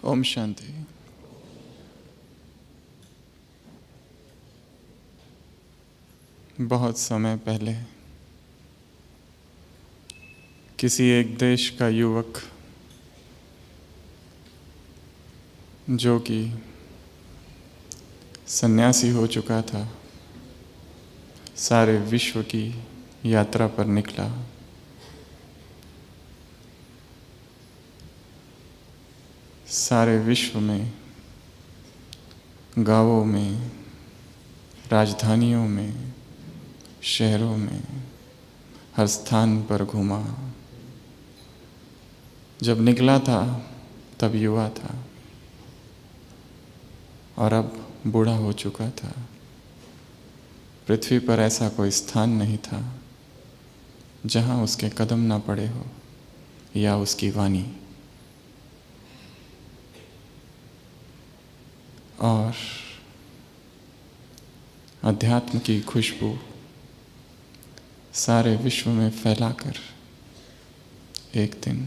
ओम शांति। बहुत समय पहले किसी एक देश का युवक जो कि सन्यासी हो चुका था, सारे विश्व की यात्रा पर निकला। सारे विश्व में, गांवों में, राजधानियों में, शहरों में, हर स्थान पर घूमा। जब निकला था तब युवा था और अब बूढ़ा हो चुका था। पृथ्वी पर ऐसा कोई स्थान नहीं था जहाँ उसके कदम ना पड़े हो या उसकी वाणी। और अध्यात्म की खुशबू सारे विश्व में फैलाकर एक दिन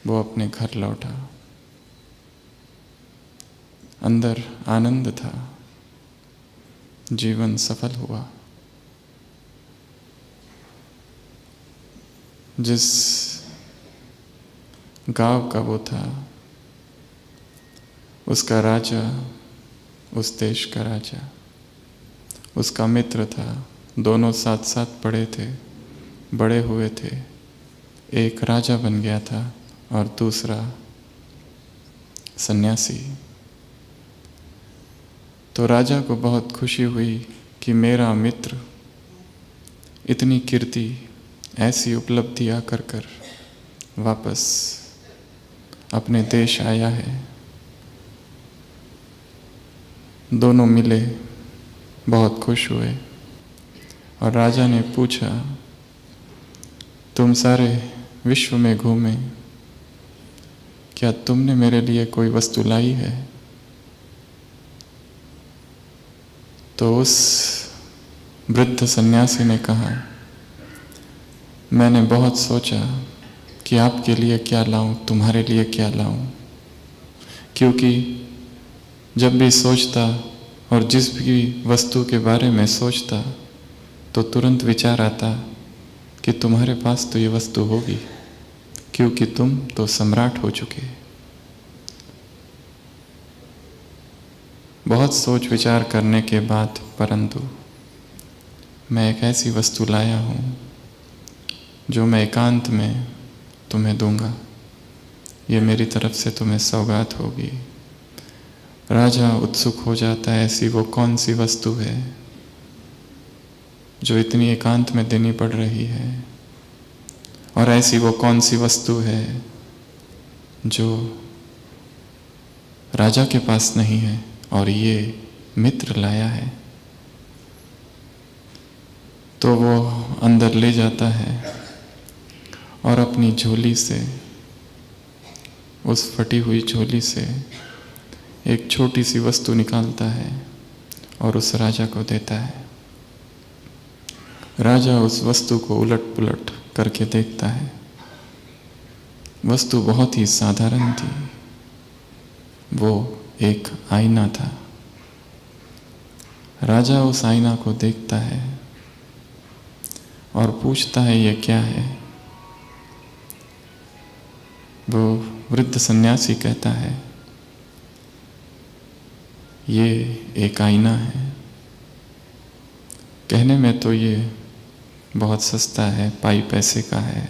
वो अपने घर लौटा। अंदर आनंद था, जीवन सफल हुआ। जिस गांव का वो था, उसका राजा, उस देश का राजा, उसका मित्र था। दोनों साथ साथ पढ़े थे, बड़े हुए थे। एक राजा बन गया था और दूसरा सन्यासी। तो राजा को बहुत खुशी हुई कि मेरा मित्र इतनी कीर्ति, ऐसी उपलब्धियां कर कर वापस अपने देश आया है। दोनों मिले, बहुत खुश हुए और राजा ने पूछा, तुम सारे विश्व में घूमे, क्या तुमने मेरे लिए कोई वस्तु लाई है? तो उस वृद्ध सन्यासी ने कहा, मैंने बहुत सोचा कि आपके लिए क्या लाऊं, तुम्हारे लिए क्या लाऊं, क्योंकि जब भी सोचता और जिस भी वस्तु के बारे में सोचता तो तुरंत विचार आता कि तुम्हारे पास तो ये वस्तु होगी, क्योंकि तुम तो सम्राट हो चुके। बहुत सोच विचार करने के बाद परंतु मैं एक ऐसी वस्तु लाया हूँ जो मैं एकांत में तुम्हें दूंगा। ये मेरी तरफ से तुम्हें सौगात होगी। राजा उत्सुक हो जाता है, ऐसी वो कौन सी वस्तु है जो इतनी एकांत में देनी पड़ रही है, और ऐसी वो कौन सी वस्तु है जो राजा के पास नहीं है और ये मित्र लाया है। तो वो अंदर ले जाता है और अपनी झोली से, उस फटी हुई झोली से एक छोटी सी वस्तु निकालता है और उस राजा को देता है। राजा उस वस्तु को उलट पुलट करके देखता है। वस्तु बहुत ही साधारण थी। वो एक आईना था। राजा उस आईना को देखता है और पूछता है, ये क्या है? वो वृद्ध सन्यासी कहता है, ये एक आईना है। कहने में तो ये बहुत सस्ता है, पाई पैसे का है,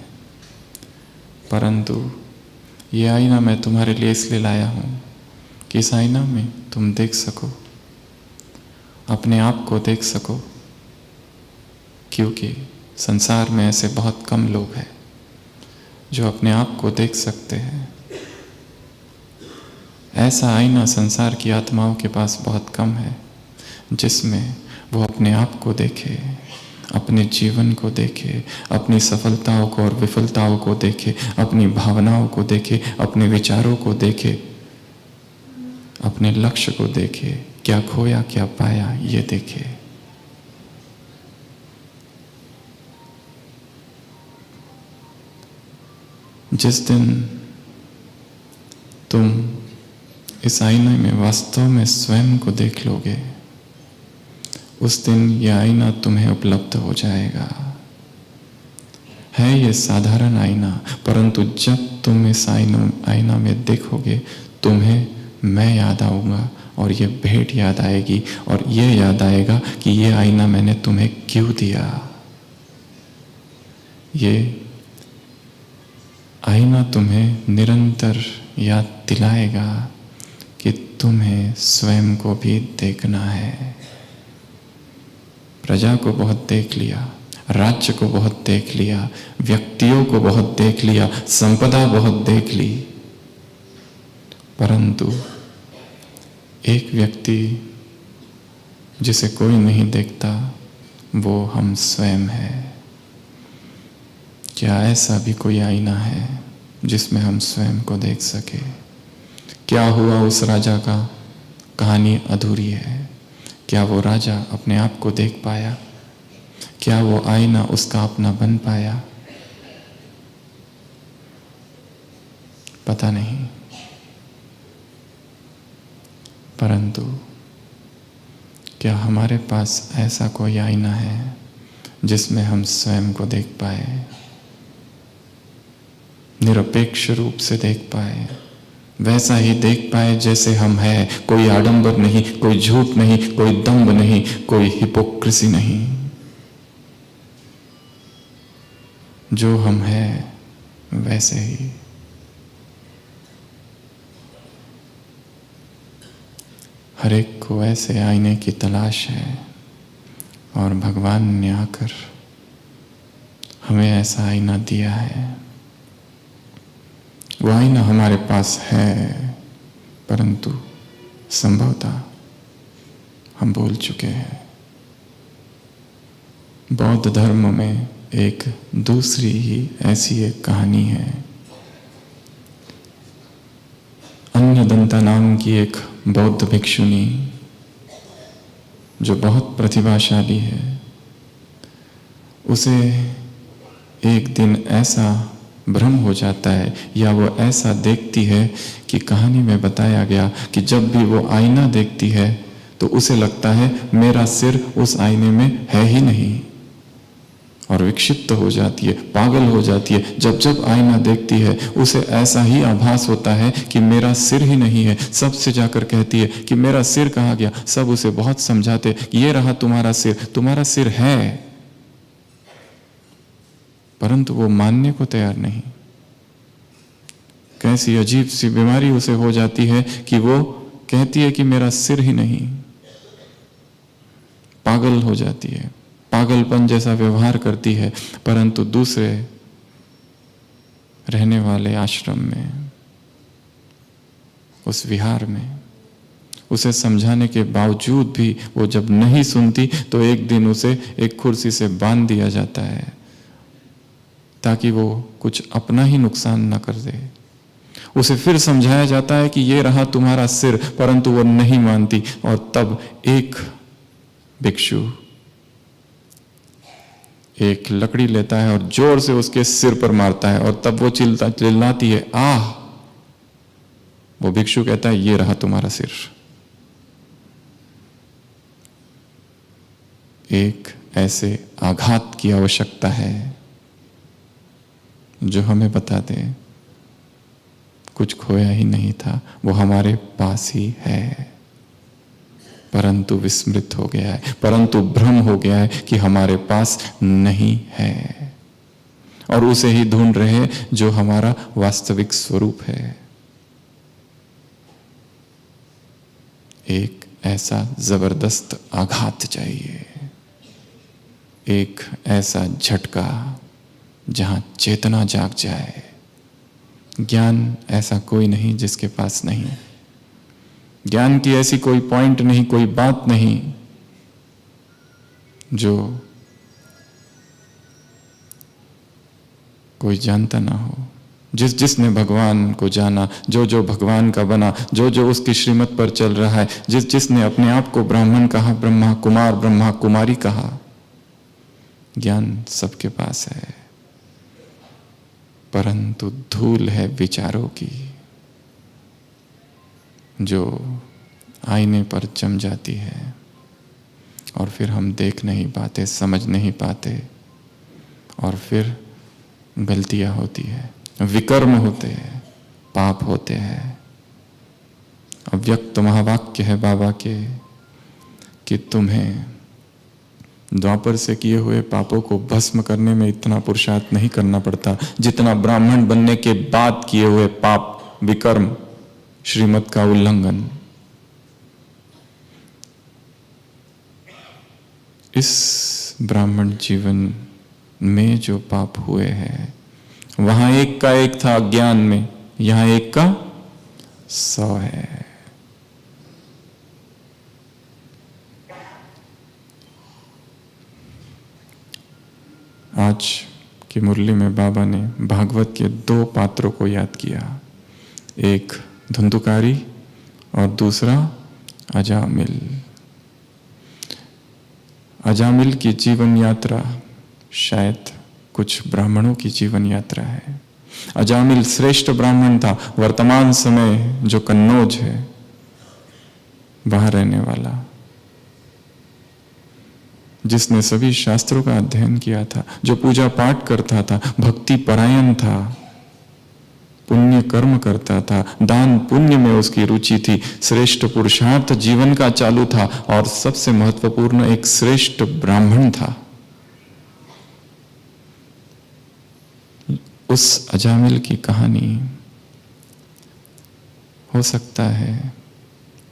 परंतु ये आईना मैं तुम्हारे लिए इसलिए लाया हूँ कि इस आईना में तुम देख सको, अपने आप को देख सको, क्योंकि संसार में ऐसे बहुत कम लोग हैं जो अपने आप को देख सकते हैं। ऐसा आईना संसार की आत्माओं के पास बहुत कम है जिसमें वो अपने आप को देखे, अपने जीवन को देखे, अपनी सफलताओं को और विफलताओं को देखे, अपनी भावनाओं को देखे, अपने विचारों को देखे, अपने लक्ष्य को देखे, क्या खोया क्या पाया ये देखे। जिस दिन तुम इस आईने में वास्तव में स्वयं को देख लोगे, उस दिन यह आईना तुम्हें उपलब्ध हो जाएगा। है ये साधारण आईना, परंतु जब तुम इस आईना में देखोगे, तुम्हें मैं याद आऊँगा और ये भेंट याद आएगी, और ये याद आएगा कि ये आईना मैंने तुम्हें क्यों दिया। ये आईना तुम्हें निरंतर याद दिलाएगा कि तुम्हें स्वयं को भी देखना है। प्रजा को बहुत देख लिया, राज्य को बहुत देख लिया, व्यक्तियों को बहुत देख लिया, संपदा बहुत देख ली, परंतु एक व्यक्ति जिसे कोई नहीं देखता, वो हम स्वयं है। क्या ऐसा भी कोई आईना है जिसमें हम स्वयं को देख सके? क्या हुआ उस राजा का? कहानी अधूरी है। क्या वो राजा अपने आप को देख पाया? क्या वो आईना उसका अपना बन पाया? पता नहीं, परंतु क्या हमारे पास ऐसा कोई आईना है जिसमें हम स्वयं को देख पाए, निरपेक्ष रूप से देख पाए, वैसा ही देख पाए जैसे हम हैं? कोई आडंबर नहीं, कोई झूठ नहीं, कोई दंभ नहीं, कोई हिपोक्रेसी नहीं। जो हम हैं वैसे ही। हर एक को ऐसे आईने की तलाश है, और भगवान ने आकर हमें ऐसा आईना दिया है। वो आईना हमारे पास है, परंतु संभवतः हम भूल चुके हैं। बौद्ध धर्म में एक दूसरी ही ऐसी एक कहानी है। अन्यदंता नाम की एक बौद्ध भिक्षुनी, जो बहुत प्रतिभाशाली है, उसे एक दिन ऐसा भ्रम हो जाता है, या वो ऐसा देखती है कि कहानी में बताया गया कि जब भी वो आईना देखती है तो उसे लगता है मेरा सिर उस आईने में है ही नहीं, और विक्षिप्त हो जाती है, पागल हो जाती है। जब जब आईना देखती है उसे ऐसा ही आभास होता है कि मेरा सिर ही नहीं है। सबसे जाकर कहती है कि मेरा सिर कहाँ गया? सब उसे बहुत समझाते, ये रहा तुम्हारा सिर है, परंतु वो मानने को तैयार नहीं। कैसी अजीब सी बीमारी उसे हो जाती है कि वो कहती है कि मेरा सिर ही नहीं, पागल हो जाती है, पागलपन जैसा व्यवहार करती है। परंतु दूसरे रहने वाले आश्रम में, उस विहार में, उसे समझाने के बावजूद भी वो जब नहीं सुनती तो एक दिन उसे एक कुर्सी से बांध दिया जाता है, ताकि वो कुछ अपना ही नुकसान न कर दे। उसे फिर समझाया जाता है कि ये रहा तुम्हारा सिर, परंतु वो नहीं मानती। और तब एक भिक्षु एक लकड़ी लेता है और जोर से उसके सिर पर मारता है, और तब वो चिल्लाती है, आह। वो भिक्षु कहता है, ये रहा तुम्हारा सिर। एक ऐसे आघात की आवश्यकता है जो हमें बता दे कुछ खोया ही नहीं था, वो हमारे पास ही है, परंतु विस्मृत हो गया है, परंतु भ्रम हो गया है कि हमारे पास नहीं है, और उसे ही ढूंढ रहे हैं जो हमारा वास्तविक स्वरूप है। एक ऐसा जबरदस्त आघात चाहिए, एक ऐसा झटका जहां चेतना जाग जाए। ज्ञान ऐसा कोई नहीं जिसके पास नहीं। ज्ञान की ऐसी कोई पॉइंट नहीं, कोई बात नहीं जो कोई जानता ना हो। जिसने भगवान को जाना, जो भगवान का बना, जो उसकी श्रीमत पर चल रहा है, जिसने अपने आप को ब्राह्मण कहा, ब्रह्मा कुमार, ब्रह्मा कुमारी कहा, ज्ञान सबके पास है, परंतु धूल है विचारों की। जो आईने पर जम जाती है और फिर हम देख नहीं पाते, समझ नहीं पाते, और फिर गलतियां होती है, विकर्म होते हैं, पाप होते हैं। अव्यक्त महावाक्य है बाबा के कि तुम्हें द्वापर से किए हुए पापों को भस्म करने में इतना पुरुषार्थ नहीं करना पड़ता जितना ब्राह्मण बनने के बाद किए हुए पाप, विकर्म, श्रीमत का उल्लंघन। इस ब्राह्मण जीवन में जो पाप हुए हैं, वहां एक का एक था अज्ञान में, यहां एक का 100 है। आज की मुरली में बाबा ने भागवत के 2 पात्रों को याद किया, एक धुंधुकारी और दूसरा अजामिल। अजामिल की जीवन यात्रा शायद कुछ ब्राह्मणों की जीवन यात्रा है। अजामिल श्रेष्ठ ब्राह्मण था, वर्तमान समय जो कन्नौज है वहां रहने वाला, जिसने सभी शास्त्रों का अध्ययन किया था, जो पूजा पाठ करता था, भक्ति परायण था, पुण्य कर्म करता था, दान पुण्य में उसकी रुचि थी, श्रेष्ठ पुरुषार्थ जीवन का चालू था, और सबसे महत्वपूर्ण एक श्रेष्ठ ब्राह्मण था। उस अजामिल की कहानी हो सकता है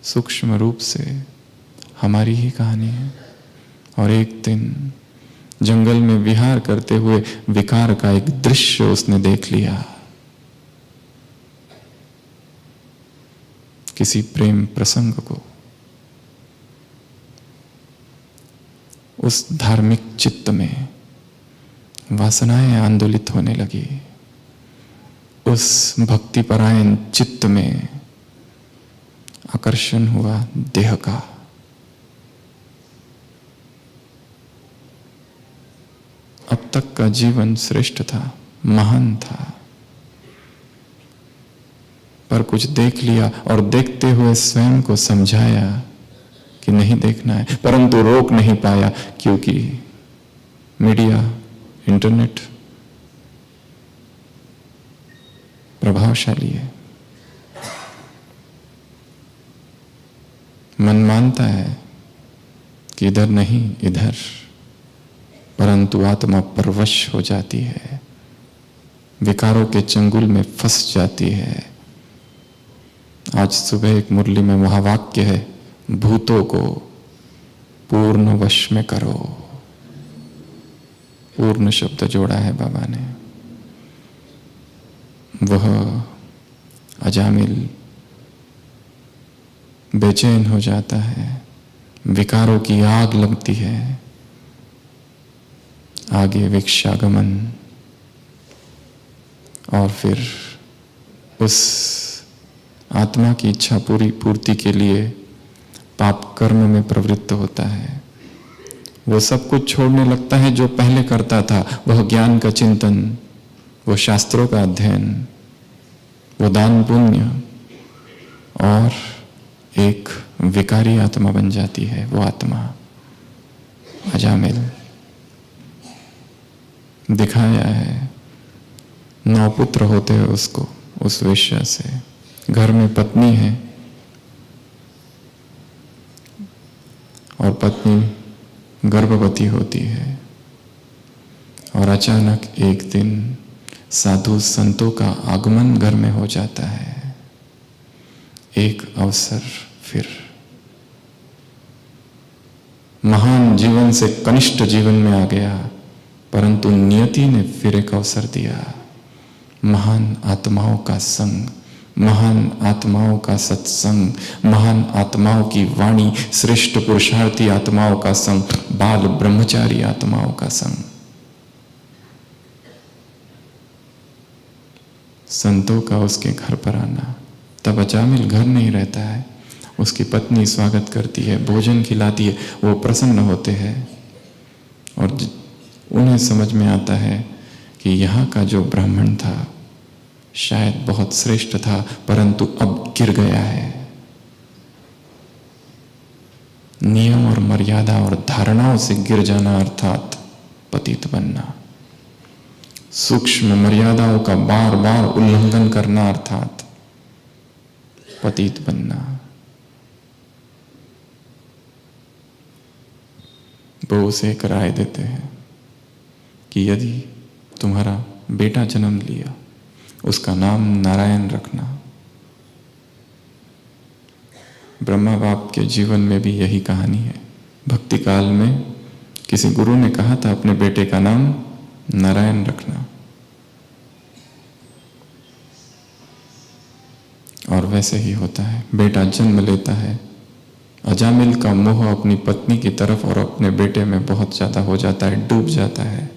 सूक्ष्म रूप से हमारी ही कहानी है, और एक दिन जंगल में विहार करते हुए विकार का एक दृश्य उसने देख लिया। किसी प्रेम प्रसंग को उस धार्मिक चित्त में वासनाएं आंदोलित होने लगी, उस भक्तिपरायण चित्त में आकर्षण हुआ देह का। अब तक का जीवन श्रेष्ठ था, महान था, पर कुछ देख लिया और देखते हुए स्वयं को समझाया कि नहीं देखना है, परंतु रोक नहीं पाया क्योंकि मीडिया, इंटरनेट प्रभावशाली है। मन मानता है कि इधर नहीं इधर, परंतु आत्मा परवश हो जाती है, विकारों के चंगुल में फंस जाती है। आज सुबह एक मुरली में महावाक्य है, भूतों को पूर्ण वश में करो। पूर्ण शब्द जोड़ा है बाबा ने। वह अजामिल बेचैन हो जाता है, विकारों की आग लगती है, आगे विक्षागमन, और फिर उस आत्मा की इच्छा पूर्ति के लिए पाप कर्म में प्रवृत्त होता है। वो सब कुछ छोड़ने लगता है जो पहले करता था, वह ज्ञान का चिंतन, वो शास्त्रों का अध्ययन, वो दान पुण्य, और एक विकारी आत्मा बन जाती है वो आत्मा अजामिल। दिखाया है 9 पुत्र होते हैं उसको, उस वेश्या से। घर में पत्नी है और पत्नी गर्भवती होती है, और अचानक एक दिन साधु संतों का आगमन घर में हो जाता है। एक अवसर फिर महान जीवन से कनिष्ठ जीवन में आ गया, परंतु नियति ने फिर एक अवसर दिया। महान आत्माओं का संग, महान आत्माओं का सत्संग, महान आत्माओं की वाणी, श्रेष्ठ पुरुषार्थी आत्माओं का संग, बाल ब्रह्मचारी आत्माओं का संग। संतों का उसके घर पर आना। तब अजामिल घर नहीं रहता है, उसकी पत्नी स्वागत करती है, भोजन खिलाती है, वो प्रसन्न होते हैं, और उन्हें समझ में आता है कि यहाँ का जो ब्राह्मण था शायद बहुत श्रेष्ठ था, परंतु अब गिर गया है, नियम और मर्यादा और धारणाओं से गिर जाना अर्थात पतित बनना। सूक्ष्म मर्यादाओं का बार बार उल्लंघन करना अर्थात पतित बनना। वो उसे एक राय देते हैं कि यदि तुम्हारा बेटा जन्म लिया, उसका नाम नारायण रखना। ब्रह्मा बाप के जीवन में भी यही कहानी है। भक्ति काल में किसी गुरु ने कहा था अपने बेटे का नाम नारायण रखना, और वैसे ही होता है। बेटा जन्म लेता है, अजामिल का मोह अपनी पत्नी की तरफ और अपने बेटे में बहुत ज्यादा हो जाता है, डूब जाता है,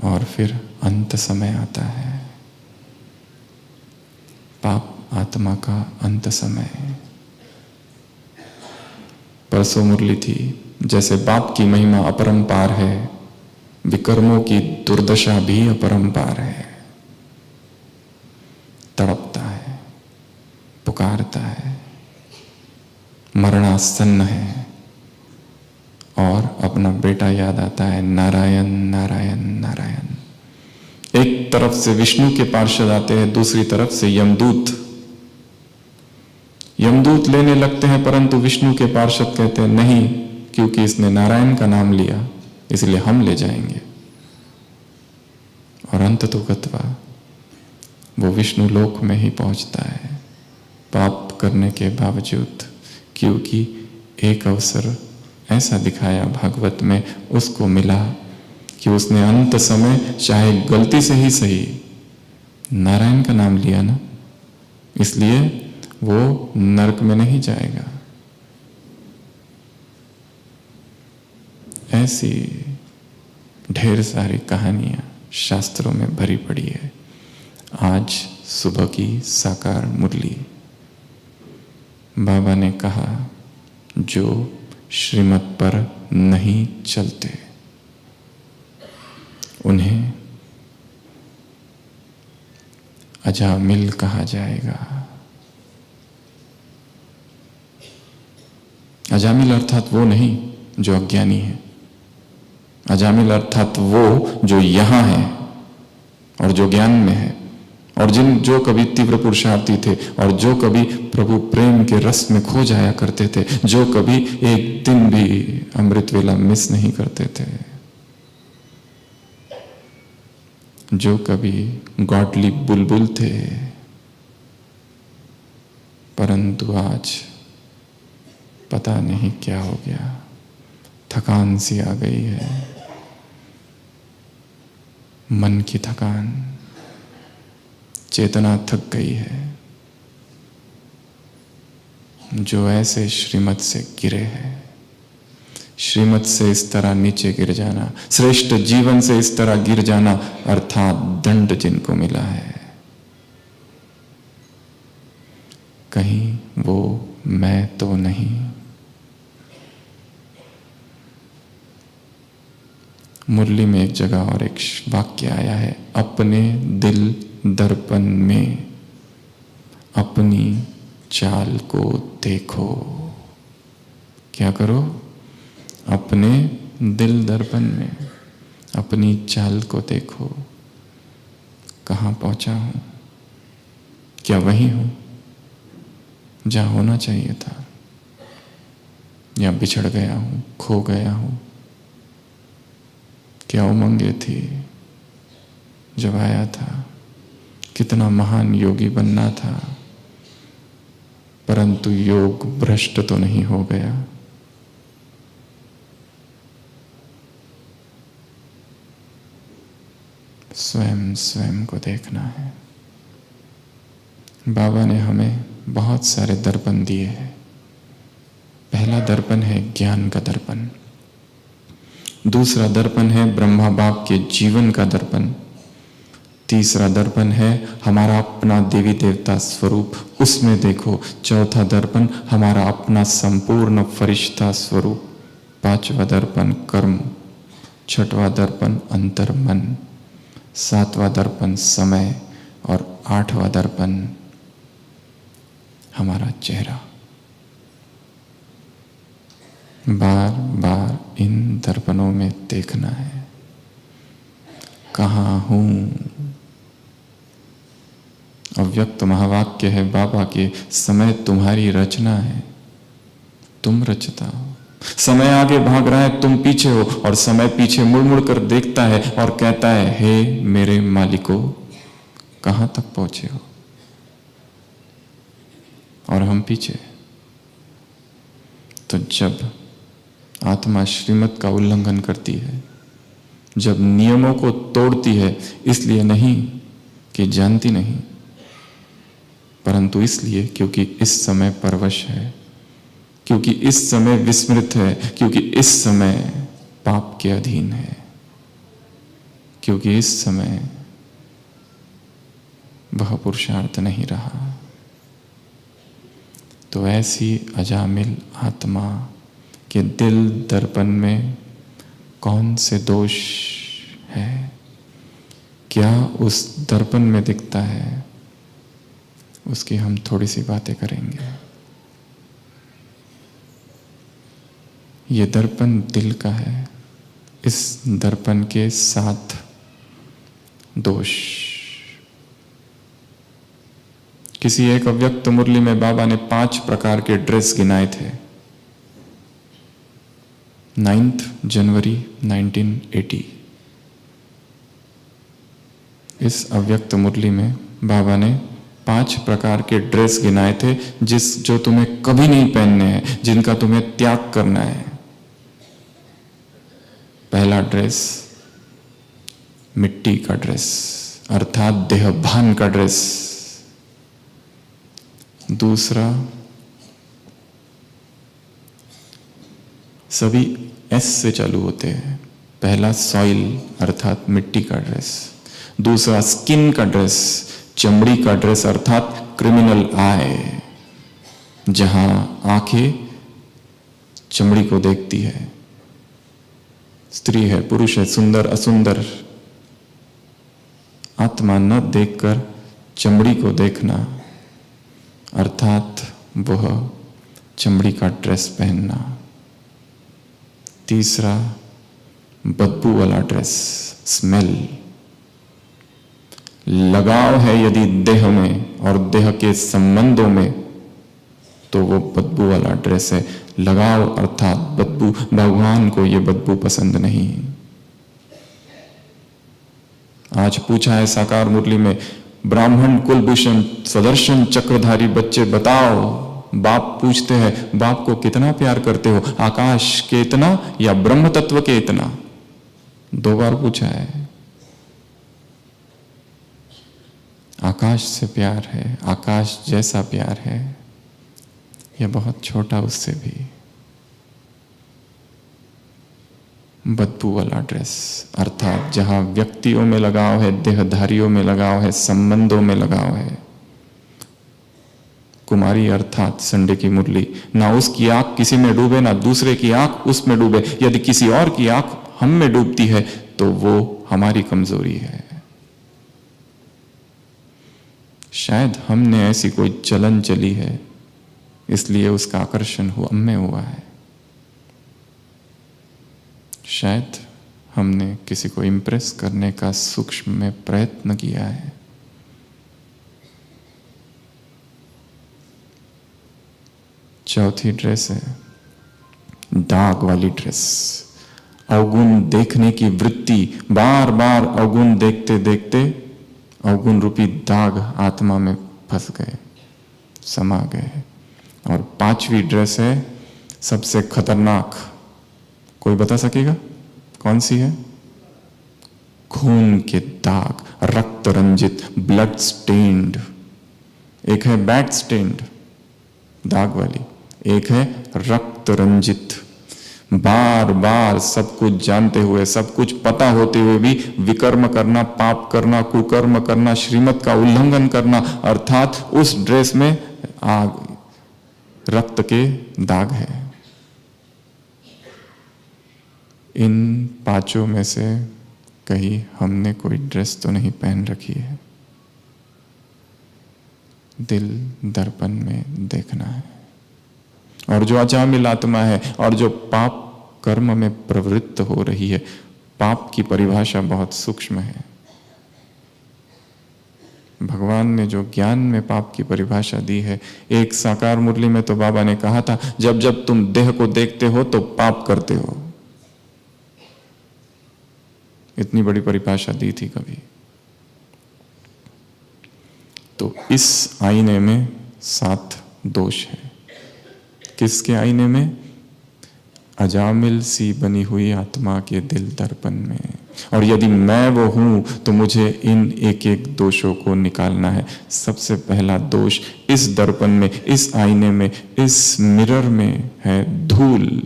और फिर अंत समय आता है, पाप आत्मा का अंत समय। परसों मुरली थी, जैसे बाप की महिमा अपरंपार है, विकर्मों की दुर्दशा भी अपरंपार है। तड़पता है, पुकारता है, मरणासन्न है, और अपना बेटा याद आता है, नारायण नारायण नारायण। एक तरफ से विष्णु के पार्षद आते हैं, दूसरी तरफ से यमदूत। यमदूत लेने लगते हैं, परंतु विष्णु के पार्षद कहते हैं नहीं, क्योंकि इसने नारायण का नाम लिया इसलिए हम ले जाएंगे। और अंततोगत्वा वो विष्णु लोक में ही पहुंचता है, पाप करने के बावजूद, क्योंकि एक अवसर ऐसा दिखाया भागवत में उसको मिला कि उसने अंत समय चाहे गलती से ही सही नारायण का नाम लिया ना, इसलिए वो नरक में नहीं जाएगा। ऐसी ढेर सारी कहानियां शास्त्रों में भरी पड़ी है। आज सुबह की साकार मुरली, बाबा ने कहा जो श्रीमत पर नहीं चलते उन्हें अजामिल कहा जाएगा। अजामिल अर्थात वो नहीं जो अज्ञानी है, अजामिल अर्थात वो जो यहां है और जो ज्ञान में है, और जो कभी तीव्र पुरुषार्थी थे, और जो कभी प्रभु प्रेम के रस में खो जाया करते थे, जो कभी एक दिन भी अमृत वेला मिस नहीं करते थे, जो कभी गॉडली बुलबुल थे, परंतु आज पता नहीं क्या हो गया, थकान सी आ गई है, मन की थकान, चेतना थक गई है। जो ऐसे श्रीमत से गिरे हैं, श्रीमत से इस तरह नीचे गिर जाना, श्रेष्ठ जीवन से इस तरह गिर जाना, अर्थात दंड जिनको मिला है, कहीं वो मैं तो नहीं। मुरली में एक जगह और एक वाक्य आया है, अपने दिल दर्पण में अपनी चाल को देखो। क्या करो? अपने दिल दर्पण में अपनी चाल को देखो। कहाँ पहुंचा हूं? क्या वही हूं जहां होना चाहिए था, या बिछड़ गया हूं, खो गया हूं? क्या उमंगे थी जब आया था, कितना महान योगी बनना था, परंतु योग भ्रष्ट तो नहीं हो गया। स्वयं स्वयं को देखना है। बाबा ने हमें बहुत सारे दर्पण दिए हैं। पहला दर्पण है ज्ञान का दर्पण, दूसरा दर्पण है ब्रह्मा बाप के जीवन का दर्पण, तीसरा दर्पण है हमारा अपना देवी देवता स्वरूप, उसमें देखो, चौथा दर्पण हमारा अपना संपूर्ण फरिश्ता स्वरूप, पांचवा दर्पण कर्म, छठवां दर्पण अंतर मन, सातवां दर्पण समय, और आठवां दर्पण हमारा चेहरा। बार बार इन दर्पणों में देखना है, कहाँ हूं। अव्यक्त महावाक्य है बाबा के, समय तुम्हारी रचना है, तुम रचता हो। समय आगे भाग रहा है, तुम पीछे हो, और समय पीछे मुड़ मुड़ कर देखता है और कहता है, हे मेरे मालिको, कहां तक पहुंचे हो। और हम पीछे। तो जब आत्मा श्रीमत का उल्लंघन करती है, जब नियमों को तोड़ती है, इसलिए नहीं कि जानती नहीं, परंतु इसलिए क्योंकि इस समय परवश है, क्योंकि इस समय विस्मृत है, क्योंकि इस समय पाप के अधीन है, क्योंकि इस समय वह पुरुषार्थ नहीं रहा। तो ऐसी अजामिल आत्मा के दिल दर्पण में कौन से दोष है, क्या उस दर्पण में दिखता है, उसकी हम थोड़ी सी बातें करेंगे। ये दर्पण दिल का है। इस दर्पण के 7 दोष। किसी एक अव्यक्त मुरली में बाबा ने 5 प्रकार के ड्रेस गिनाए थे। 9 जनवरी 1980। इस अव्यक्त मुरली में बाबा ने 5 प्रकार के ड्रेस गिनाए थे, जो तुम्हें कभी नहीं पहनने हैं, जिनका तुम्हें त्याग करना है। पहला ड्रेस मिट्टी का ड्रेस, अर्थात देहभान का ड्रेस। दूसरा, सभी एस से चालू होते हैं। पहला सॉइल अर्थात मिट्टी का ड्रेस। दूसरा स्किन का ड्रेस, चमड़ी का ड्रेस अर्थात क्रिमिनल आई, जहां आंखें चमड़ी को देखती है। स्त्री है, पुरुष है, सुंदर असुंदर, आत्मा न देखकर चमड़ी को देखना, अर्थात वह चमड़ी का ड्रेस पहनना। तीसरा, बदबू वाला ड्रेस, स्मेल। लगाव है यदि देह में और देह के संबंधों में, तो वो बदबू वाला ड्रेस है। लगाव अर्थात बदबू, भगवान को ये बदबू पसंद नहीं। आज पूछा है साकार मुरली में, ब्राह्मण कुलभूषण सदर्शन चक्रधारी बच्चे बताओ। बाप पूछते हैं, बाप को कितना प्यार करते हो, आकाश के इतना या ब्रह्म तत्व के इतना? 2 बार पूछा है। आकाश से प्यार है, आकाश जैसा प्यार है, यह बहुत छोटा उससे भी। बदबू वाला ड्रेस अर्थात जहां व्यक्तियों में लगाव है, देहधारियों में लगाव है, संबंधों में लगाव है। कुमारी अर्थात संडे की मुरली, ना उसकी आंख किसी में डूबे, ना दूसरे की आंख उसमें डूबे। यदि किसी और की आंख हम में डूबती है तो वो हमारी कमजोरी है। शायद हमने ऐसी कोई चलन चली है, इसलिए उसका आकर्षण हम में हुआ है। शायद हमने किसी को इम्प्रेस करने का सूक्ष्म में प्रयत्न किया है। चौथी ड्रेस है दाग वाली ड्रेस। अवगुण देखने की वृत्ति, बार बार अवगुण देखते देखते अवगुण रूपी दाग आत्मा में फंस गए, समा गए। और 5वीं ड्रेस है सबसे खतरनाक। कोई बता सकेगा कौन सी है? खून के दाग, रक्त रंजित, ब्लड स्टेन्ड। एक है बैड स्टेन्ड दाग वाली, एक है रक्त रंजित। बार बार सब कुछ जानते हुए, सब कुछ पता होते हुए भी विकर्म करना, पाप करना, कुकर्म करना, श्रीमत का उल्लंघन करना, अर्थात उस ड्रेस में आग, रक्त के दाग है। इन 5 में से कहीं हमने कोई ड्रेस तो नहीं पहन रखी है। दिल दर्पण में देखना है और जो अजामिल आत्मा है और जो पाप कर्म में प्रवृत्त हो रही है, पाप की परिभाषा बहुत सूक्ष्म है। भगवान ने जो ज्ञान में पाप की परिभाषा दी है, एक साकार मुरली में तो बाबा ने कहा था, जब जब तुम देह को देखते हो तो पाप करते हो। इतनी बड़ी परिभाषा दी थी कभी। तो इस आईने में 7 दोष है। किसके आईने में? अजामिल सी बनी हुई आत्मा के दिल दर्पण में। और यदि मैं वो हूं तो मुझे इन एक एक दोषों को निकालना है। सबसे पहला दोष इस दर्पण में, इस आईने में, इस मिरर में है धूल।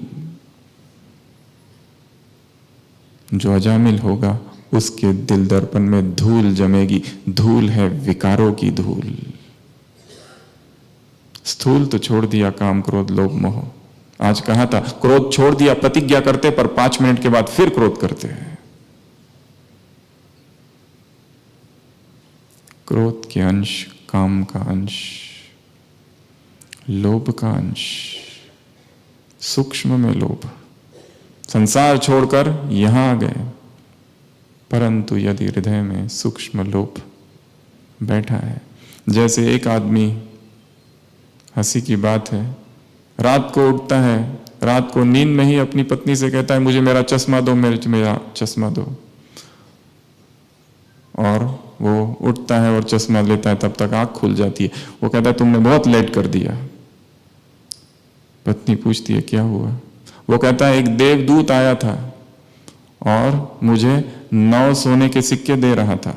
जो अजामिल होगा उसके दिल दर्पण में धूल जमेगी। धूल है विकारों की धूल। स्थूल तो छोड़ दिया, काम क्रोध लोभ मोह। आज कहा था, क्रोध छोड़ दिया, प्रतिज्ञा करते पर 5 मिनट के बाद फिर क्रोध करते हैं। क्रोध के अंश, काम का अंश, लोभ का अंश, सूक्ष्म में लोभ। संसार छोड़कर यहां आ गए, परंतु यदि हृदय में सूक्ष्म लोभ बैठा है। जैसे एक आदमी, हंसी की बात है, रात को उठता है, रात को नींद में ही अपनी पत्नी से कहता है, मुझे मेरा चश्मा दो, मेरा चश्मा दो। और वो उठता है और चश्मा लेता है, तब तक आंख खुल जाती है। वो कहता है, तुमने बहुत लेट कर दिया। पत्नी पूछती है, क्या हुआ? वो कहता है, एक देवदूत आया था और मुझे 9 सोने के सिक्के दे रहा था।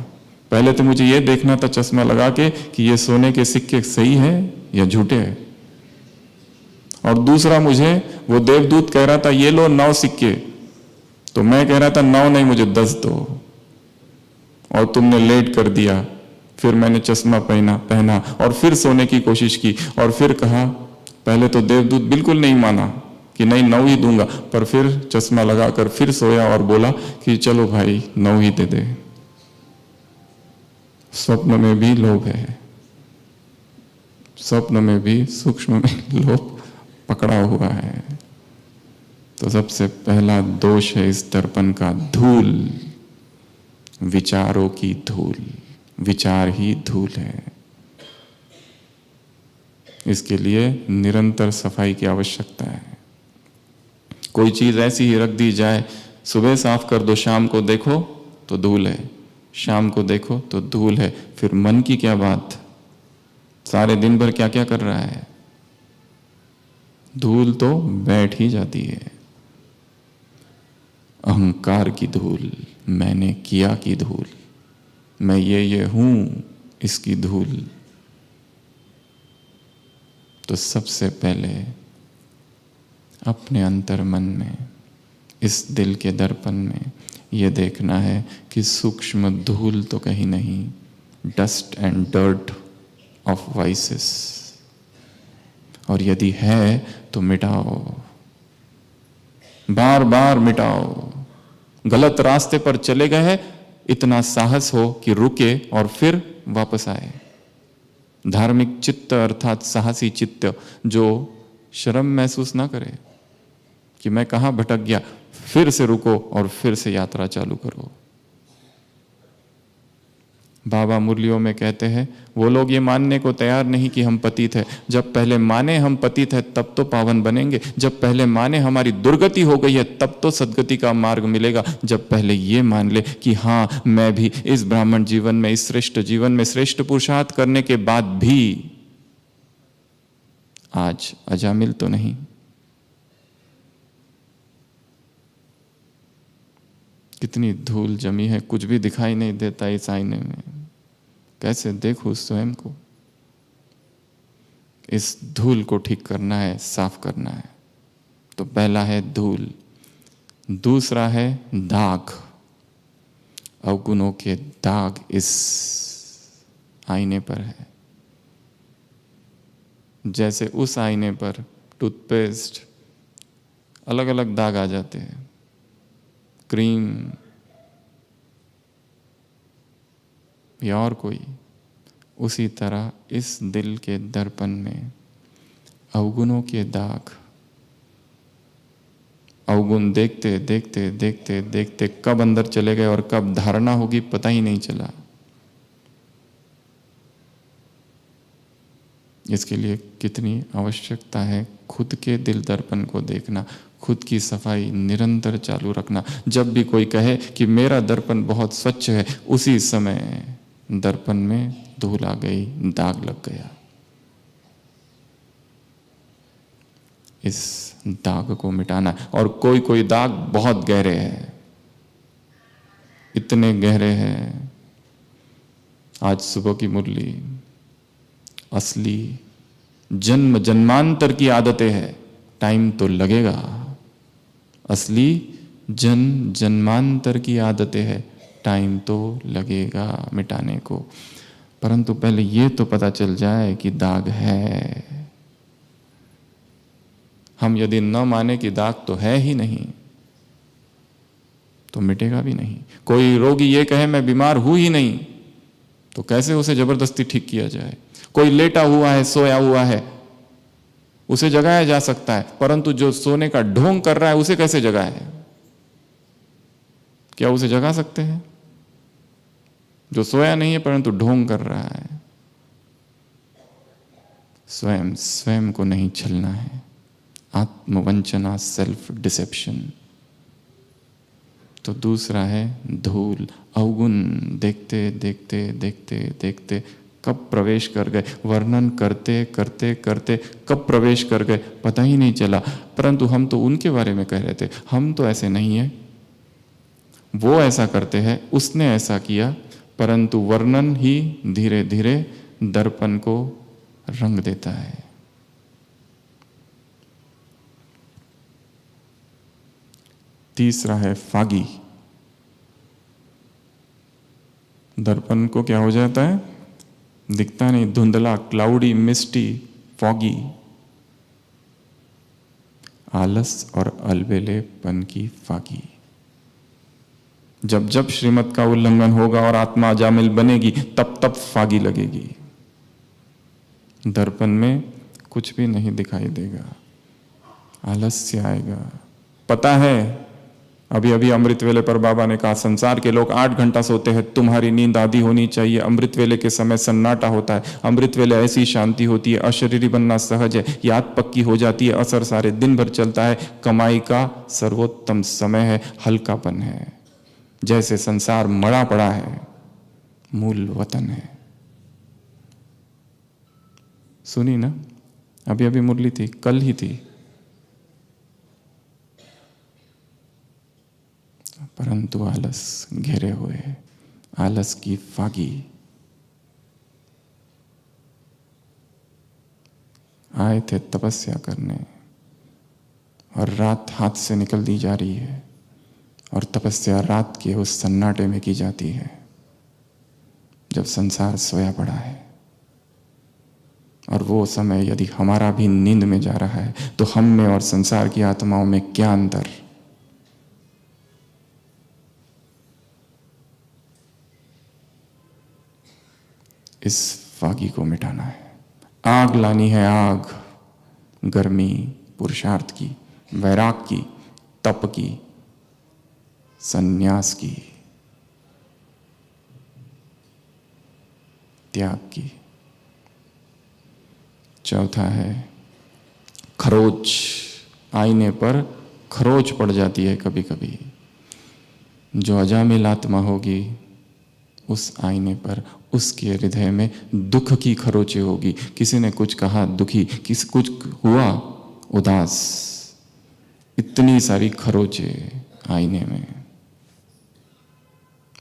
पहले तो मुझे ये देखना था चश्मा लगा के कि ये सोने के सिक्के सही है या झूठे हैं। और दूसरा, मुझे वो देवदूत कह रहा था, ये लो 9 सिक्के, तो मैं कह रहा था 9 नहीं, मुझे 10 दो। और तुमने लेट कर दिया। फिर मैंने चश्मा पहना और फिर सोने की कोशिश की और फिर कहा, पहले तो देवदूत बिल्कुल नहीं माना कि नहीं 9 ही दूंगा, पर फिर चश्मा लगाकर फिर सोया और बोला कि चलो भाई 9 ही दे दे। स्वप्न में भी लोभ है, स्वप्न में भी सूक्ष्म में लोभ पकड़ा हुआ है। तो सबसे पहला दोष है इस दर्पण का, धूल, विचारों की धूल। विचार ही धूल है। इसके लिए निरंतर सफाई की आवश्यकता है। कोई चीज ऐसी ही रख दी जाए, सुबह साफ कर दो, शाम को देखो तो धूल है, शाम को देखो तो धूल है। फिर मन की क्या बात, सारे दिन भर क्या क्या कर रहा है, धूल तो बैठ ही जाती है। अहंकार की धूल, मैंने किया की धूल, मैं ये हूं, इसकी धूल। तो सबसे पहले अपने अंतर मन में, इस दिल के दर्पण में ये देखना है कि सूक्ष्म धूल तो कहीं नहीं, dust and dirt of vices. और यदि है तो मिटाओ, बार बार मिटाओ। गलत रास्ते पर चले गए हैं, इतना साहस हो कि रुके और फिर वापस आए। धार्मिक चित्त अर्थात साहसी चित्त, जो शर्म महसूस ना करे कि मैं कहां भटक गया, फिर से रुको और फिर से यात्रा चालू करो। बाबा मुरलियों में कहते हैं, वो लोग ये मानने को तैयार नहीं कि हम पतित हैं। जब पहले माने हम पतित हैं तब तो पावन बनेंगे। जब पहले माने हमारी दुर्गति हो गई है तब तो सद्गति का मार्ग मिलेगा। जब पहले ये मान ले कि हाँ, मैं भी इस ब्राह्मण जीवन में, इस श्रेष्ठ जीवन में श्रेष्ठ पुरुषार्थ करने के बाद भी आज अजामिल तो नहीं। कितनी धूल जमी है, कुछ भी दिखाई नहीं देता इस आईने में। कैसे देखूं स्वयं को? इस धूल को ठीक करना है, साफ करना है। तो पहला है धूल, दूसरा है दाग। अवगुणों के दाग इस आईने पर है। जैसे उस आईने पर टूथपेस्ट अलग अलग दाग आ जाते हैं, क्रीम या और कोई, उसी तरह इस दिल के दर्पण में अवगुणों के दाग, अवगुण देखते देखते देखते देखते कब अंदर चले गए और कब धारणा होगी पता ही नहीं चला। इसके लिए कितनी आवश्यकता है खुद के दिल दर्पण को देखना, खुद की सफाई निरंतर चालू रखना। जब भी कोई कहे कि मेरा दर्पण बहुत स्वच्छ है, उसी समय दर्पण में धूल आ गई, दाग लग गया। इस दाग को मिटाना। और कोई कोई दाग बहुत गहरे हैं, इतने गहरे हैं। आज सुबह की मुरली असली जन्म जन्मांतर की आदतें हैं, टाइम तो लगेगा। असली जन्म जन्मांतर की आदतें हैं, टाइम तो लगेगा मिटाने को। परंतु पहले ये तो पता चल जाए कि दाग है। हम यदि न माने कि दाग तो है ही नहीं तो मिटेगा भी नहीं। कोई रोगी ये कहे मैं बीमार हूं ही नहीं, तो कैसे उसे जबरदस्ती ठीक किया जाए। कोई लेटा हुआ है, सोया हुआ है, उसे जगाया जा सकता है, परंतु जो सोने का ढोंग कर रहा है उसे कैसे जगाए? क्या उसे जगा सकते हैं? जो सोया नहीं है परंतु ढोंग कर रहा है। स्वयं स्वयं को नहीं छलना है। आत्मवंचना, सेल्फ डिसेप्शन। तो दूसरा है धूल, अवगुण देखते देखते देखते देखते कब प्रवेश कर गए, वर्णन करते करते करते कब प्रवेश कर गए पता ही नहीं चला। परंतु हम तो उनके बारे में कह रहे थे, हम तो ऐसे नहीं है। वो ऐसा करते हैं, उसने ऐसा किया, परंतु वर्णन ही धीरे धीरे दर्पण को रंग देता है। तीसरा है फागी। दर्पण को क्या हो जाता है? दिखता नहीं, धुंधला, क्लाउडी, मिस्टी, फॉगी। आलस और अलबेलेपन की फागी। जब जब श्रीमत का उल्लंघन होगा और आत्मा अजामिल बनेगी, तब तब फागी लगेगी। दर्पण में कुछ भी नहीं दिखाई देगा, आलस्य आएगा। पता है, अभी अभी अमृत वेले पर बाबा ने कहा संसार के लोग 8 घंटा सोते हैं, तुम्हारी नींद आधी होनी चाहिए। अमृत वेले के समय सन्नाटा होता है, अमृत वेले ऐसी शांति होती है, अशरीरी बनना सहज है, याद पक्की हो जाती है, असर सारे दिन भर चलता है, कमाई का सर्वोत्तम समय है, हल्कापन है। जैसे संसार मड़ा पड़ा है, मूल वतन है। सुनी ना, अभी अभी मुरली थी, कल ही थी। परंतु आलस घेरे हुए, आलस की फागी। आए थे तपस्या करने और रात हाथ से निकल दी जा रही है, और तपस्या रात के उस सन्नाटे में की जाती है जब संसार सोया पड़ा है। और वो समय यदि हमारा भी नींद में जा रहा है, तो हम में और संसार की आत्माओं में क्या अंतर? इस फागी को मिटाना है। आग लानी है, आग, गर्मी पुरुषार्थ की, वैराग की, तप की, संन्यास की, त्याग की। चौथा है खरोच। आईने पर खरोच पड़ जाती है कभी कभी। जो अजामिल आत्मा होगी, उस आईने पर उसके हृदय में दुख की खरोचे होगी। किसी ने कुछ कहा दुखी, किसी कुछ हुआ उदास, इतनी सारी खरोचे आईने में।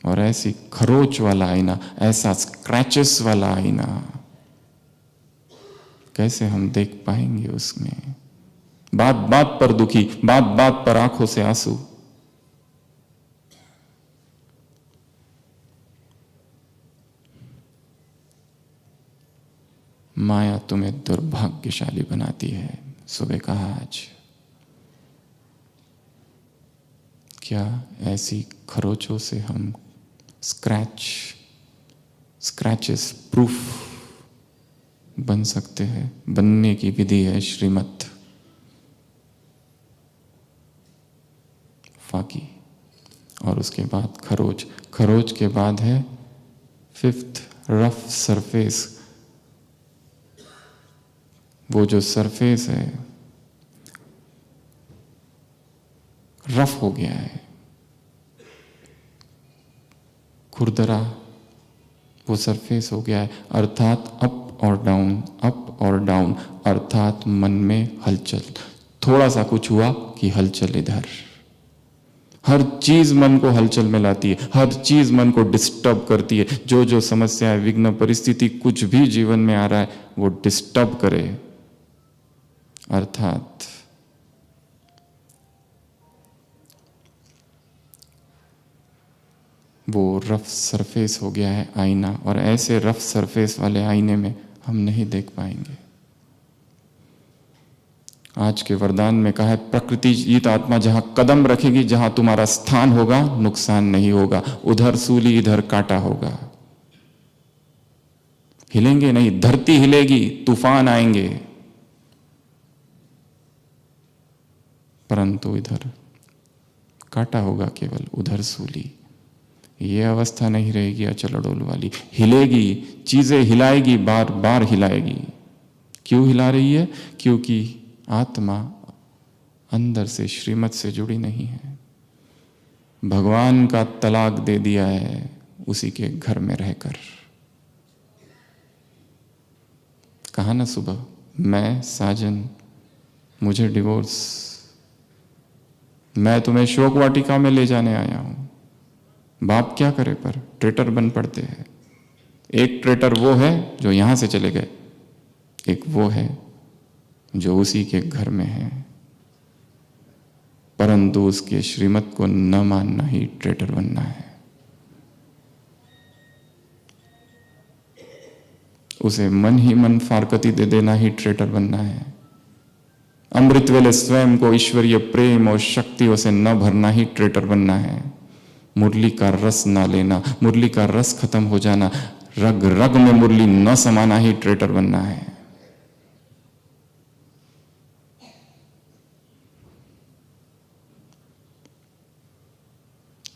और ऐसी खरोच वाला आईना, ऐसा स्क्रैचेस वाला आईना कैसे हम देख पाएंगे उसमें? बात बात पर दुखी, बात बात पर आंखों से आंसू। माया तुम्हें दुर्भाग्यशाली बनाती है। सुबह कहा आज, क्या ऐसी खरोचों से हम स्क्रैचेस प्रूफ बन सकते हैं। बनने की विधि है श्रीमत फाकी, और उसके बाद खरोच। खरोच के बाद है फिफ्थ रफ सरफेस। वो जो सरफेस है रफ हो गया है, खुरदरा वो सरफेस हो गया है, अर्थात अप और डाउन, अप और डाउन, अर्थात मन में हलचल। थोड़ा सा कुछ हुआ कि हलचल इधर। हर चीज मन को हलचल में लाती है, हर चीज मन को डिस्टर्ब करती है। जो जो समस्याएं, विघ्न, परिस्थिति कुछ भी जीवन में आ रहा है वो डिस्टर्ब करे, अर्थात वो रफ सरफेस हो गया है आईना। और ऐसे रफ सरफेस वाले आईने में हम नहीं देख पाएंगे। आज के वरदान में कहा है प्रकृति जीत आत्मा जहां कदम रखेगी, जहां तुम्हारा स्थान होगा नुकसान नहीं होगा, उधर सूली इधर कांटा होगा। हिलेंगे नहीं, धरती हिलेगी, तूफान आएंगे, परंतु इधर कांटा होगा केवल, उधर सूली। ये अवस्था नहीं रहेगी अचल अडोल वाली। हिलेगी, चीजें हिलाएगी, बार बार हिलाएगी। क्यों हिला रही है? क्योंकि आत्मा अंदर से श्रीमत से जुड़ी नहीं है। भगवान का तलाक दे दिया है उसी के घर में रहकर। कहा ना सुबह, मैं साजन, मुझे डिवोर्स, मैं तुम्हें शोक वाटिका में ले जाने आया हूं। बाप क्या करे, पर ट्रेटर बन पड़ते हैं। एक ट्रेटर वो है जो यहां से चले गए, एक वो है जो उसी के घर में है, परंतु उसके श्रीमत को न मानना ही ट्रेटर बनना है। उसे मन ही मन फारकती दे देना ही ट्रेटर बनना है। अमृत वेले स्वयं को ईश्वरीय प्रेम और शक्तियों से न भरना ही ट्रेटर बनना है। मुरली का रस ना लेना, मुरली का रस खत्म हो जाना, रग रग में मुरली न समाना ही ट्रेटर बनना है।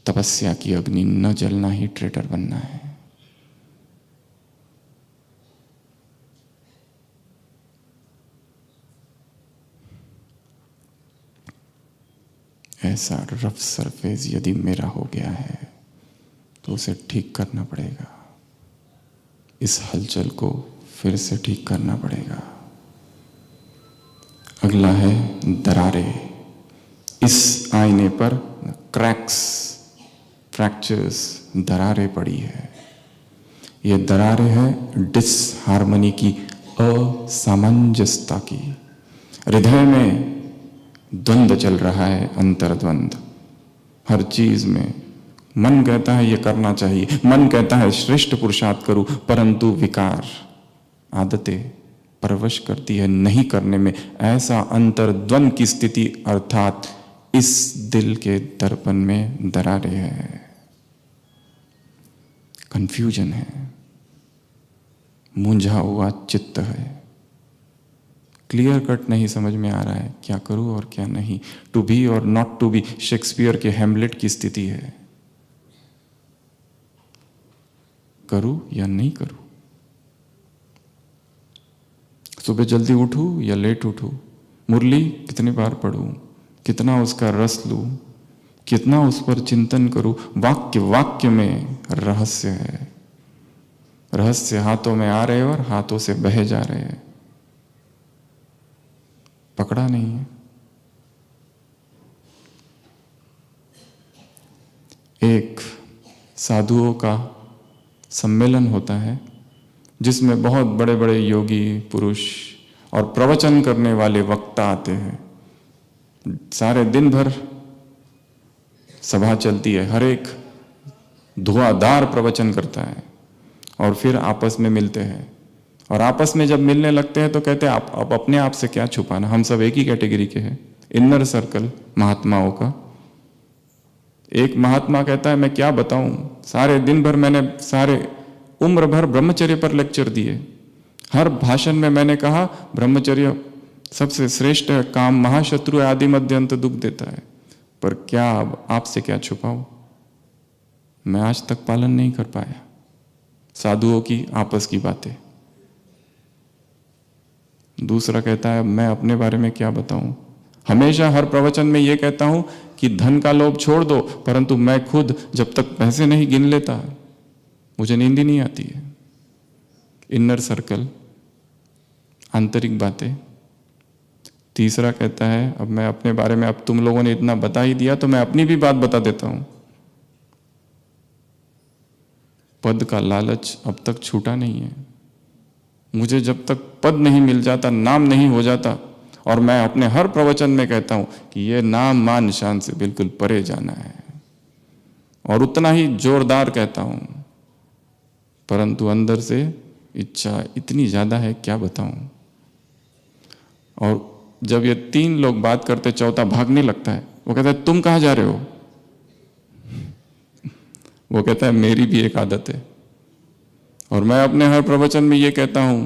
तपस्या की अग्नि न जलना ही ट्रेटर बनना है। ऐसा रफ सरफेस यदि मेरा हो गया है तो उसे ठीक करना पड़ेगा। इस हलचल को फिर से ठीक करना पड़ेगा। अगला है दरारें। इस आईने पर क्रैक्स, फ्रैक्चर्स, दरारें पड़ी है। ये दरारें हैं डिसहार्मनी की, असामंजस्यता की। हृदय में द्वंद्व चल रहा है, अंतर्द्वंद। हर चीज में मन कहता है ये करना चाहिए, मन कहता है श्रेष्ठ पुरुषार्थ करूं, परंतु विकार, आदतें परवश करती है नहीं करने में। ऐसा अंतर्द्वंद की स्थिति, अर्थात इस दिल के दर्पण में दरारें है, कंफ्यूजन है, मूंझा हुआ चित्त है। क्लियर कट नहीं समझ में आ रहा है क्या करूं और क्या नहीं। टू बी और नॉट टू बी, शेक्सपियर के हैमलेट की स्थिति है। करूं या नहीं करूं, सुबह जल्दी उठूं या लेट उठूं, मुरली कितनी बार पढ़ूं, कितना उसका रस लूं, कितना उस पर चिंतन करूं। वाक्य वाक्य में रहस्य है। रहस्य हाथों में आ रहे और हाथों से बहे जा रहे हैं, पकड़ा नहीं है। एक साधुओं का सम्मेलन होता है जिसमें बहुत बड़े बड़े योगी पुरुष और प्रवचन करने वाले वक्ता आते हैं। सारे दिन भर सभा चलती है, हर एक धुआंधार प्रवचन करता है और फिर आपस में मिलते हैं। और आपस में जब मिलने लगते हैं तो कहते हैं आप अपने आप से क्या छुपाना, हम सब एक ही कैटेगरी के हैं। इनर सर्कल महात्माओं का। एक महात्मा कहता है मैं क्या बताऊं, सारे दिन भर मैंने सारे उम्र भर ब्रह्मचर्य पर लेक्चर दिए, हर भाषण में मैंने कहा ब्रह्मचर्य सबसे श्रेष्ठ है, काम महाशत्रु है, आदि मध्य अंत दुख देता है। पर क्या अब आपसे क्या छुपाऊं, मैं आज तक पालन नहीं कर पाया। साधुओं की आपस की बातें। दूसरा कहता है मैं अपने बारे में क्या बताऊं, हमेशा हर प्रवचन में यह कहता हूं कि धन का लोभ छोड़ दो, परंतु मैं खुद जब तक पैसे नहीं गिन लेता मुझे नींद ही नहीं आती है। इनर सर्कल, आंतरिक बातें। तीसरा कहता है अब मैं अपने बारे में, अब तुम लोगों ने इतना बता ही दिया तो मैं अपनी भी बात बता देता हूं। पद का लालच अब तक छूटा नहीं है। मुझे जब तक पद नहीं मिल जाता, नाम नहीं हो जाता, और मैं अपने हर प्रवचन में कहता हूं कि यह नाम मान निशान से बिल्कुल परे जाना है, और उतना ही जोरदार कहता हूं, परंतु अंदर से इच्छा इतनी ज्यादा है क्या बताऊं। और जब ये तीन लोग बात करते, चौथा भागने लगता है। वो कहता है तुम कहां जा रहे हो? वो कहता है मेरी भी एक आदत है, और मैं अपने हर प्रवचन में ये कहता हूं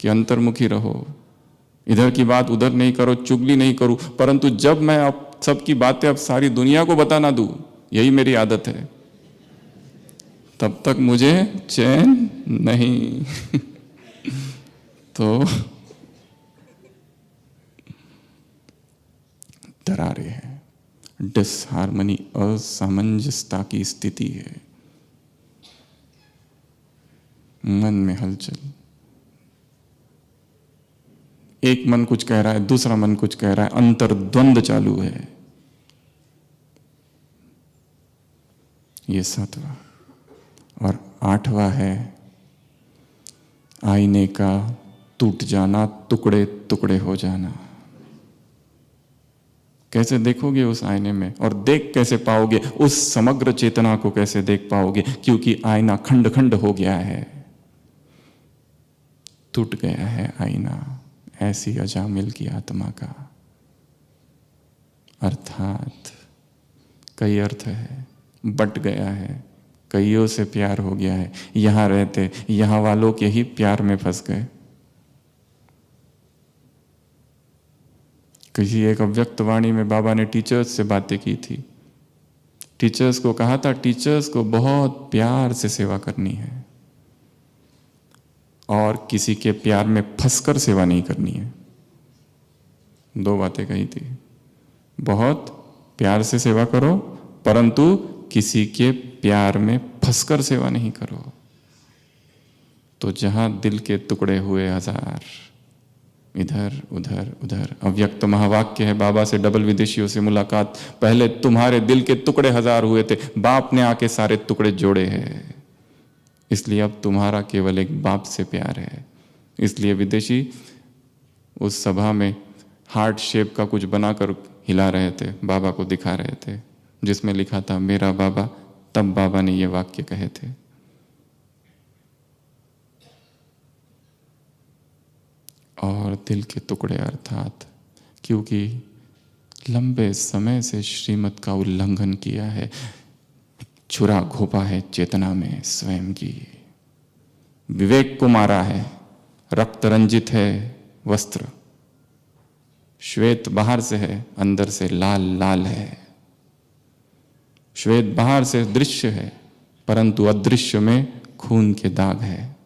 कि अंतर्मुखी रहो, इधर की बात उधर नहीं करो, चुगली नहीं करूं। परंतु जब मैं अब सबकी बातें अब सारी दुनिया को बता ना दूं, यही मेरी आदत है, तब तक मुझे चैन नहीं। तो दरारे है, डिसहार्मनी, असामंजस्यता की स्थिति है, मन में हलचल। एक मन कुछ कह रहा है, दूसरा मन कुछ कह रहा है, अंतर्द्वंद चालू है। ये 7वां। और 8वां है आईने का टूट जाना, टुकड़े टुकड़े हो जाना। कैसे देखोगे उस आईने में, और देख कैसे पाओगे उस समग्र चेतना को, कैसे देख पाओगे, क्योंकि आईना खंड खंड हो गया है, टूट गया है आईना। ऐसी अजामिल की आत्मा का अर्थात कई अर्थ है, बट गया है, कईयों से प्यार हो गया है। यहां रहते यहां वालों के ही प्यार में फंस गए। किसी एक अव्यक्त वाणी में बाबा ने टीचर्स से बातें की थी। टीचर्स को कहा था टीचर्स को बहुत प्यार से सेवा करनी है, और किसी के प्यार में फंसकर सेवा नहीं करनी है। 2 बातें कही थी। बहुत प्यार से सेवा करो, परंतु किसी के प्यार में फंसकर सेवा नहीं करो। तो जहां दिल के टुकड़े हुए 1000, इधर उधर उधर। अव्यक्त महावाक्य है, बाबा से डबल विदेशियों से मुलाकात। पहले तुम्हारे दिल के टुकड़े 1000 हुए थे, बाप ने आके सारे टुकड़े जोड़े हैं, इसलिए अब तुम्हारा केवल एक बाप से प्यार है। इसलिए विदेशी उस सभा में हार्ट शेप का कुछ बनाकर हिला रहे थे, बाबा को दिखा रहे थे, जिसमें लिखा था मेरा बाबा। तब बाबा ने ये वाक्य कहे थे। और दिल के टुकड़े अर्थात क्योंकि लंबे समय से श्रीमत का उल्लंघन किया है, छुरा घोपा है चेतना में स्वयं की, विवेक को मारा है, रक्त रंजित है वस्त्र, श्वेत बाहर से है, अंदर से लाल लाल है। श्वेत बाहर से दृश्य है, परंतु अदृश्य में खून के दाग है।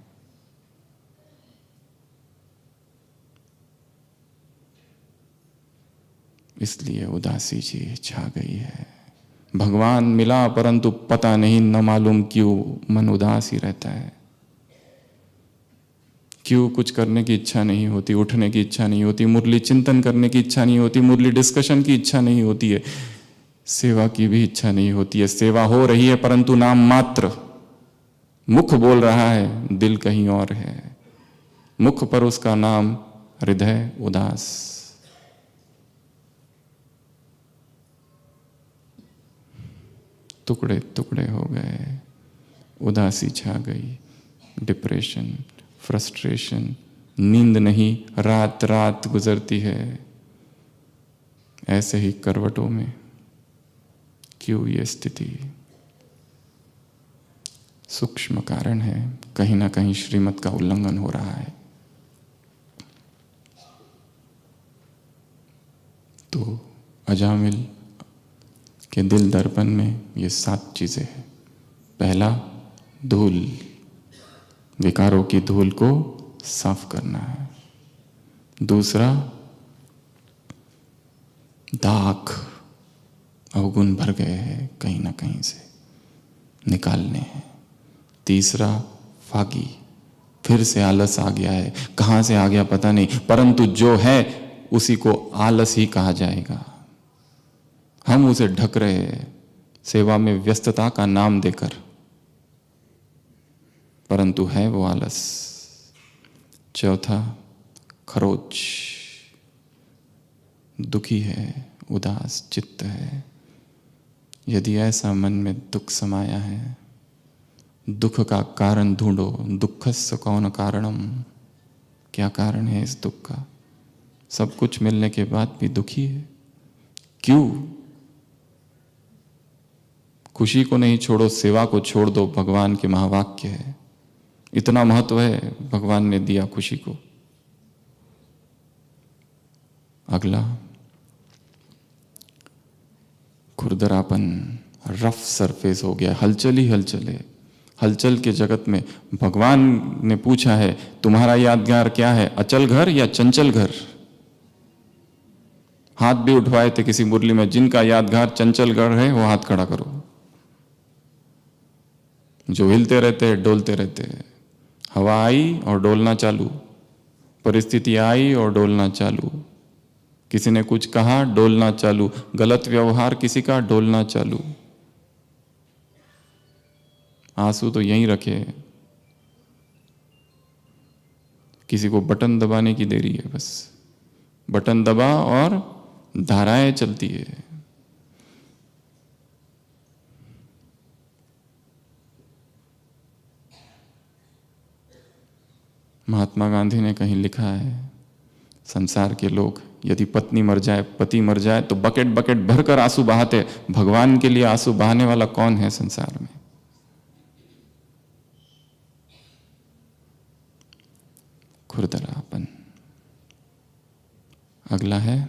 इसलिए उदासी जी छा गई है। भगवान मिला परंतु पता नहीं, न मालूम क्यों मन उदास ही रहता है। क्यों कुछ करने की इच्छा नहीं होती, उठने की इच्छा नहीं होती, मुरली चिंतन करने की इच्छा नहीं होती, मुरली डिस्कशन की इच्छा नहीं होती है, सेवा की भी इच्छा नहीं होती है। सेवा हो रही है परंतु नाम मात्र, मुख बोल रहा है, दिल कहीं और है। मुख पर उसका नाम, हृदय उदास। टुकड़े टुकड़े हो गए, उदासी छा गई, डिप्रेशन, फ्रस्ट्रेशन, नींद नहीं, रात रात गुजरती है। ऐसे ही करवटों में क्यों ये स्थिति? सूक्ष्म कारण है, कहीं ना कहीं श्रीमत का उल्लंघन हो रहा है। तो अजामिल के दिल दर्पण में ये 7 चीजें हैं। पहला, धूल, विकारों की धूल को साफ करना है। दूसरा, दाग, अवगुण भर गए हैं कहीं ना कहीं से, निकालने हैं। तीसरा, फागी, फिर से आलस आ गया है, कहां से आ गया पता नहीं, परंतु जो है उसी को आलस ही कहा जाएगा। हम उसे ढक रहे हैं सेवा में व्यस्तता का नाम देकर, परंतु है वो आलस। चौथा, खरोच, दुखी है, उदास चित्त है। यदि ऐसा मन में दुख समाया है, दुख का कारण ढूंढो। दुखस्य कौन कारणम, क्या कारण है इस दुख का? सब कुछ मिलने के बाद भी दुखी है, क्यों? खुशी को नहीं छोड़ो, सेवा को छोड़ दो, भगवान के महावाक्य है। इतना महत्व है भगवान ने दिया खुशी को। अगला, खुरदरापन, रफ सरफेस हो गया, हलचल ही हलचल है। हलचल के जगत में भगवान ने पूछा है, तुम्हारा यादगार क्या है, अचल घर या चंचल घर? हाथ भी उठवाए थे किसी मुरली में, जिनका यादगार चंचल घर है वो हाथ खड़ा करो। जो हिलते रहते हैं, डोलते रहते हैं। हवा आई और डोलना चालू, परिस्थिति आई और डोलना चालू, किसी ने कुछ कहा, डोलना चालू, गलत व्यवहार किसी का, डोलना चालू। आंसू तो यहीं रखे, किसी को बटन दबाने की देरी है, बस बटन दबा और धाराएं चलती है। महात्मा गांधी ने कहीं लिखा है, संसार के लोग यदि पत्नी मर जाए, पति मर जाए तो बकेट बकेट भरकर आंसू बहाते। भगवान के लिए आंसू बहाने वाला कौन है संसार में? खुरदरापन। अगला है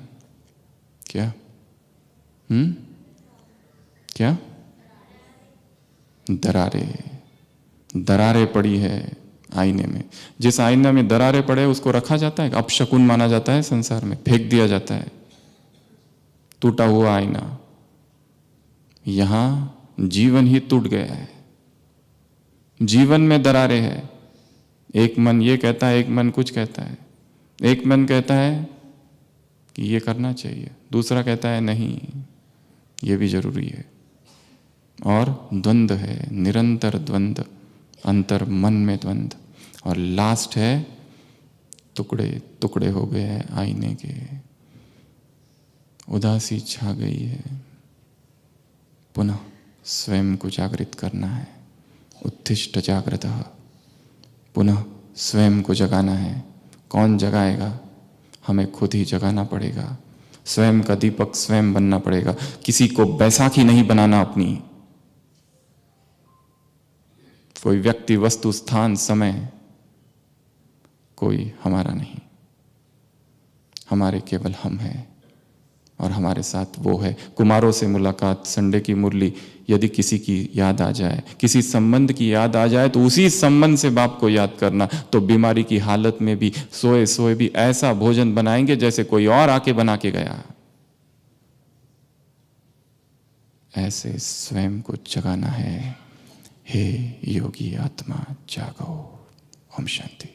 क्या? क्या? दरारें पड़ी है आईने में। जिस आईने में दरारें पड़े उसको रखा जाता है, अपशकुन माना जाता है, संसार में फेंक दिया जाता है। टूटा हुआ आईना, यहां जीवन ही टूट गया है, जीवन में दरारें हैं। एक मन ये कहता है, एक मन कुछ कहता है। एक मन कहता है कि ये करना चाहिए, दूसरा कहता है नहीं ये भी जरूरी है। और द्वंद्व है, निरंतर द्वंद्व, अंतर मन में द्वंद्व। और लास्ट है, टुकड़े टुकड़े हो गए हैं आईने के, उदासी छा गई है। पुनः स्वयं को जागृत करना है। उत्तिष्ठ जागृतः, पुनः स्वयं को जगाना है। कौन जगाएगा? हमें खुद ही जगाना पड़ेगा। स्वयं का दीपक स्वयं बनना पड़ेगा। किसी को बैसाखी नहीं बनाना अपनी, कोई व्यक्ति, वस्तु, स्थान, समय कोई हमारा नहीं। हमारे केवल हम हैं और हमारे साथ वो है। कुमारों से मुलाकात, संडे की मुरली, यदि किसी की याद आ जाए, किसी संबंध की याद आ जाए तो उसी संबंध से बाप को याद करना। तो बीमारी की हालत में भी, सोए सोए भी ऐसा भोजन बनाएंगे जैसे कोई और आके बना के गया। ऐसे स्वयं को जगाना है। हे योगी आत्मा जागो। ओम शांति।